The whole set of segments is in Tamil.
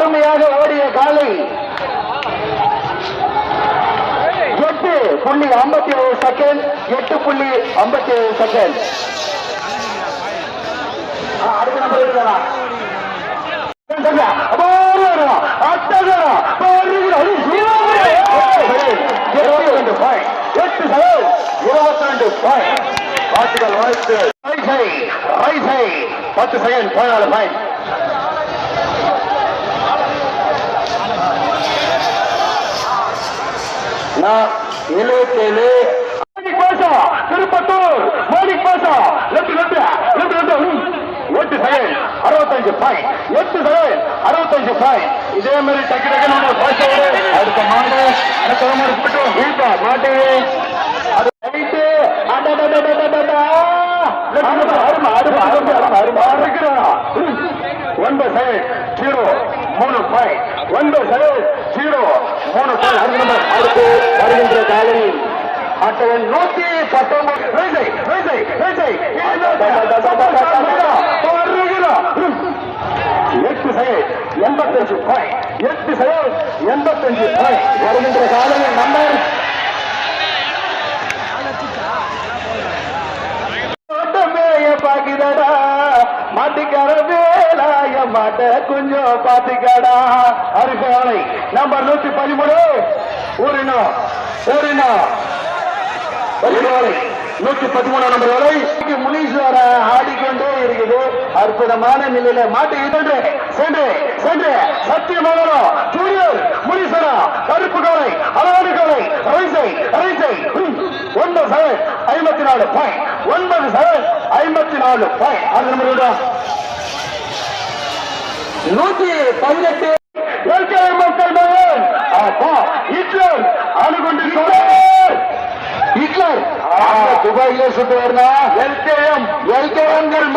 அருமையாக ஓடிய காலை 8.57 செகண்ட் 8.57 செகண்ட். அடுத்த நம்பர் இருக்கா பத்து செகண்ட் 14 பாயிண்ட். திருப்பத்தூர் மோனிக் பாசா 8 செகண்ட் 65 பாயிண்ட். 8 second 65 point. இதே மாதிரி டக்கு டக்குன்னு பாசோடு அடுத்த மாடு மாட்டு அடுத்து வருகின்ற காலையில் அட்டவன் 119 8 செகண்ட் 85 பாயிண்ட். 8 second 85 point. வருகின்ற காலையில் நம்பர் பாக்கிதடா மாட்டிக்கார வேலாய மாட்ட கொஞ்சம் பாத்திக்காடா. அருகாலை நம்பர் 113 113 நம்பர் வரை முனீஸ்வர ஆடிக்கொண்டே இருக்குது. அற்புதமான நிலையில மாட்டு சென்று சத்தியமங்கலம் ஜூனியர் முனீஸ்வரா கருப்பு காலை அழகாடு காலை 9 செகண்ட் 54 பாயிண்ட். 9 second 54 point. அது நம்பர் 118 மக்கள் மகன் ஹிட்லர் அணுகுண்டு ஹிட்லர் துபாயிலே சுட்டு வரணும். எல்கேஎம்கள்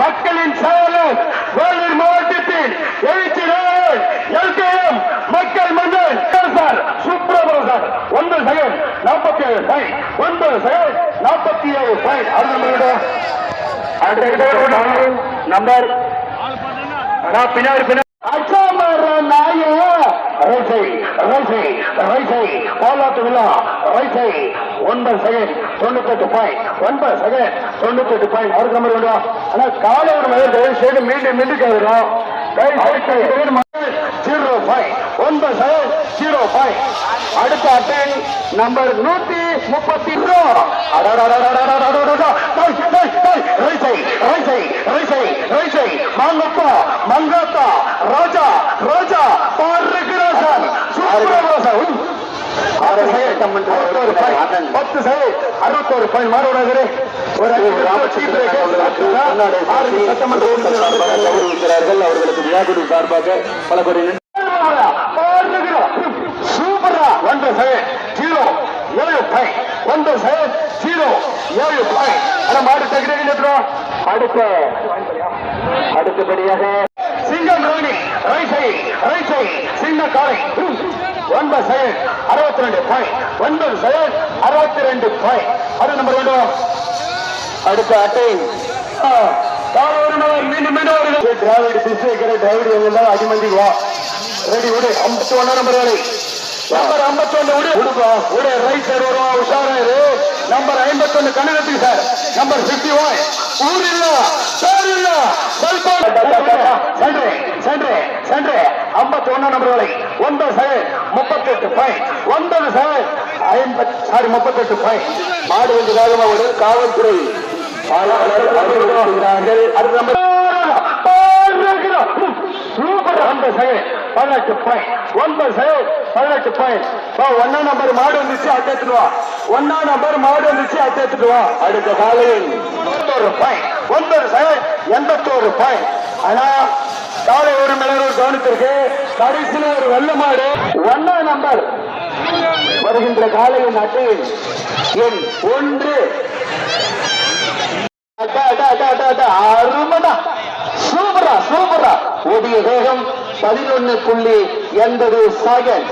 மக்களின் செயலர் வேலூர் மாவட்டத்தில் எழுச்சினார். எல்கேஎம் மக்கள் மன்னன் sir Subramaniam sir 9 second 47 point. 9 second 47 point. அது நம்பர் பின்னாடி பாலாட்டு விழா 9 செகண்ட் 98 பாயிண்ட். 9 second 98 point. அவருக்கு நம்பர் வேண்டாம். ஆனா காலை ஒரு மணி தயவு செய்து மீண்டும் கேட்கிறோம். 0 பாயிண்ட் 9 செகண்ட் 0 பாயிண்ட். அடுத்த அட்டன் நம்பர் 132 மங்காத்தா ராஜா பாருகிறார். 10 செகண்ட் 61 பாயிண்ட். மாறுவராக அவர்களுக்கு விழாக்குடி சார்பாக பல கோடி சூப்பரா 1 செகண்ட் 0 பாயிண்ட். 1 second 0 point. மாடு தகுதியாக அடுத்தபடியாக சிங்கம் ராணி சிங்க காலை 9 செகண்ட் 62 பாயிண்ட். 9 second 62 point. அது நம்பர் 1. அடுத்த அட்டை மீண்டும் டிராவிட் திசைக்கிற டிராவிட் எல்லாம் அடிமந்தி வா ரெடி விடு. 51 நம்பர் வேலை நம்பர் 51 விடு ரைட் சைடு வருவா உஷாராரு. நம்பர் 51 கனகத்துக்கு சார். நம்பர் 51 ஊர் இல்ல சார் இல்ல சென்று 51 நம்பர் வேலை 9 செகண்ட் 38 பாயிண்ட். 9 second 38 point. மாடு வந்து வேகமாக ஒரு காவல்துறை super 9 second 18 point. 9 second 18 point. 1 number மாடு வந்துச்சு அட்டேத்துவா. 1 நம்பர் மாடு வந்துச்சு அட்டேத்துவா. அடுத்த காலையில் 9 பாயிண்ட். 9 second 81 point. ஆனா காலை ஒரு மிளகூர் கவனித்திருக்கு. கடைசியில் ஒரு வெள்ள மாடு 1 நம்பர் வருகின்ற காலையின் அட்டையில் எண் 1 அருமடா சூப்பரா ஓடிய வேகம் 11.80 செகண்ட்.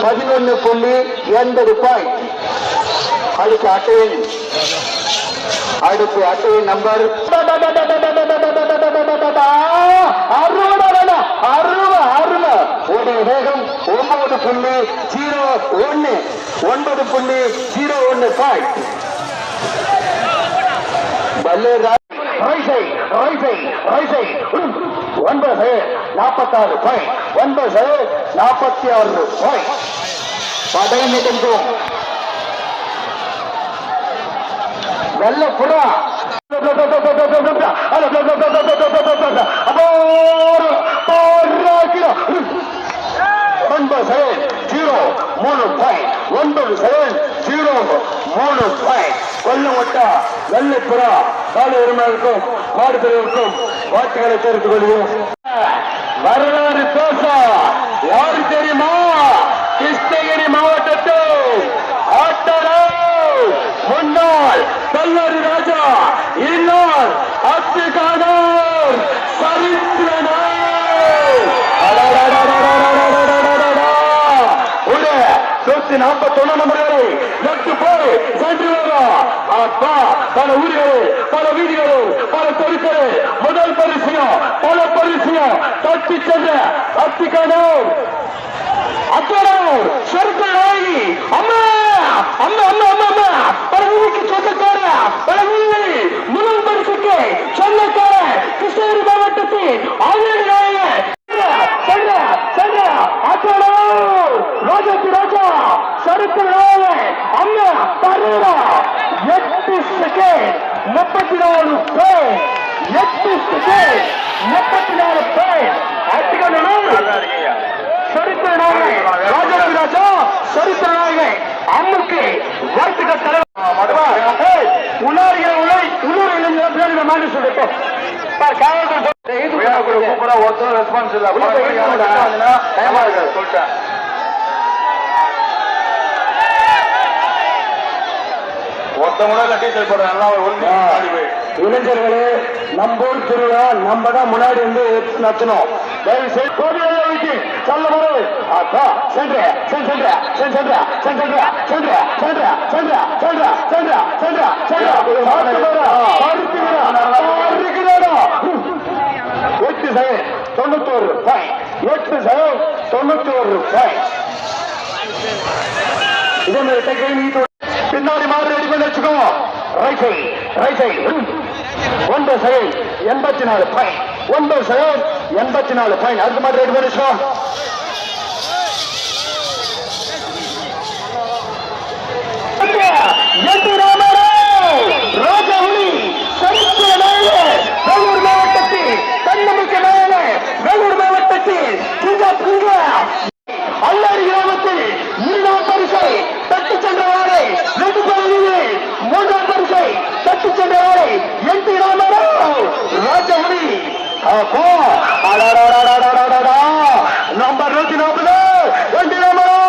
11.80 பாயிண்ட். அடுத்த அட்டையின் நம்பர் அருமடா 0-1 9.01 பாயிண்ட். ரைசை 9/46 point 9/46 point. படை நெடுங்கும் வெள்ளப்புறா கொல்லவட்டா வெள்ளைப்புறா கால உரிமையாளருக்கும் மாடுபிரிவுக்கும் வாழ்த்துக்களை தெரிவித்துக் கொள்வோம். வரலாறு பேச யாரு தெரியுமா? கிருஷ்ணகிரி மாவட்டத்தில் ஆட்டராவ் முன்னாள் கல்லூரி ராஜா இன்னார் அப்துகானூர் சரித்திரன் 141 நம்பர்களை நட்டு போய் சென்று அப்பா பல ஊர்கள் பல வீடுகள் பல தெருக்கள் முதல் பரிசையும் பல பரிசையும் தட்டி சென்ற அப்துகானூர் சொர்க்கராயி அம்மா அம்மா அம்மா அம்மா அம்மா பழனிக்கு சொந்தக்கார பழனி முதல் பரிசுக்கு சொந்தக்கார கிருஷ்ணகிரி மாவட்டத்தில் ராஜாத்தி ராஜா சரித்திர அம்மா தரீரா 8 செகண்ட் 34 பேர் 8 செகண்ட் 34 பேர் ராஜாத்தி ராஜா சரித்திர அம்முக்கு வாழ்த்துக்கள் தலைவர் உணர்கிற உள்ளூர் இளைஞர் மாறி சொல்லிட்டு ஒருத்தர் ரெஸ்பான்ஸ் இல்ல சொல்லிட்டேன். இளைஞர்களே நம்பூர் திருவிழா நம்ம தான் முன்னாடி வந்து நடத்தணும். சொல்ல வரும் பின்னாடி மாதிரி ரெடி பண்ணி வச்சுக்கோ. ரைசை 9/84 பாயிண்ட் 9/84 பாயிண்ட். அதுக்கு மாதிரி ரெடி பண்ணி வச்சுக்கோ. ராஜாவுளி வேலூர் மாவட்டத்தில் தன்னம்பிக்கை வேலூர் மாவட்டத்தில் அல்லாரி கிராமத்தில் 2ஆம் பரிசை தட்டி சென்றவாறு 2 பகுதியில் 3ஆம் பரிசை தட்டி சென்றவாறு என் ராமராவ் ராஜாவுளி நம்பர் 140 என் ராமராவ்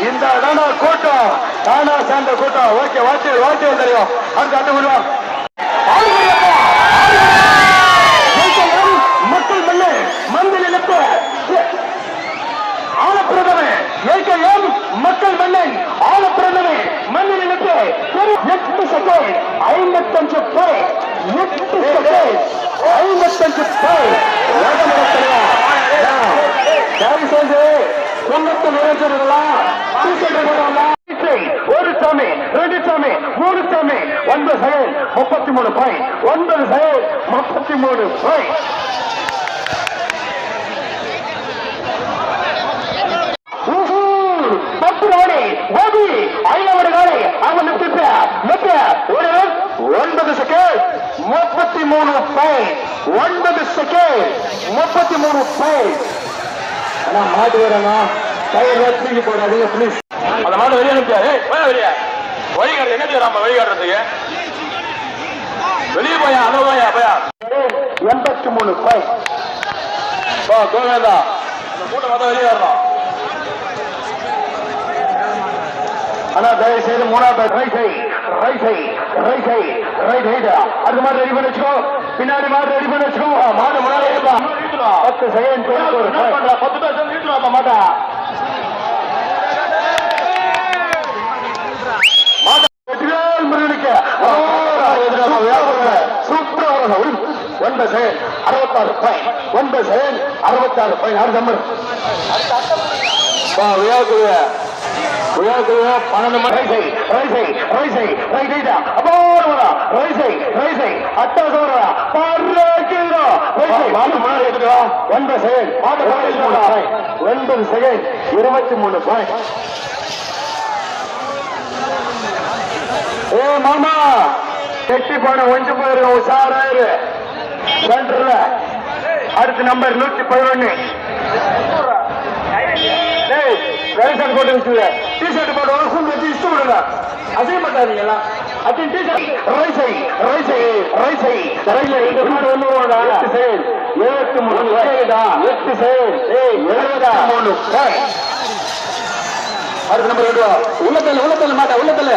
இந்த கூட்டம் தானா சேர்ந்த கூட்டம். ஓகே வாழ்த்து தெரியும். அடுத்து விடுவோம். மக்கள் மண்ணு மந்தில் இழப்பு ஆலப்பிரதமே ஏகேஎம் மக்கள் மண்ணை ஆலப்பிரதமே மண்ணில் இழப்பு 8 செகண்ட் 55 பேர் 8 செகண்ட் 55 பேர். குன்னத்து நிறைஞ்சவர்களாம் ஒரு சாமி 2 சாமி 3 சாமி 9 செகண்ட் 33 பாயிண்ட் 9 செகண்ட் 33 பாயிண்ட். ஐநூறு காலை அவன் 9 செகண்ட் 33 பாயிண்ட் 9 செகண்ட் 33 பாயிண்ட். ஆனா மாட்டு வரங்க கையில் தூக்கி போடாதீங்க பிளீஸ். அந்த மாடு வெளியே அனுப்பியாரு வெளியே வழிகாடு என்ன செய்யறாம வழிகாடுறதுக்கு வெளியே போயா அதோ போயா 83 பாயிண்ட். கோவேந்தா அந்த கூட்டம் பார்த்தா வெளியே வரணும். ஆனா தயவு செய்து மூணாவது ரைட் அது மாதிரி ரெடி பண்ணி வச்சுக்கோ. பின்னாடி மாதிரி ரெடி பண்ணி வச்சுக்கோ. மாடு முன்னாடி 10 செகண்ட் 10 பேர் நீட்டுவாப்பா மாட்டா. முருகனுக்கு சூப்பரா 9 செகண்ட் 66 பாயிண்ட் 9 செகண்ட் 66 பாயிண்ட். ஆறு நம்பர் விழாக்குழுவ 12 மணி செகண்ட் 23 பாயிண்ட். ஏ மாமா கெட்டி போன ஒன்று போயிருக்க உஷாராயிரு. சென்டர்ல அடுத்த நம்பர் 111 ரைசன் போட்டு வச்சுங்க. டிஷர்ட் போட்டு ஃபுல் வச்சு இஷ்டம் விடுங்க. அசைய மாட்டாதீங்களா? அது டிஷர்ட் ரைசை 8 செகண்ட் 73 8 செகண்ட் 73. அடுத்த நம்பர் உள்ளத்தல்ல மாட்டா உள்ளத்தல்ல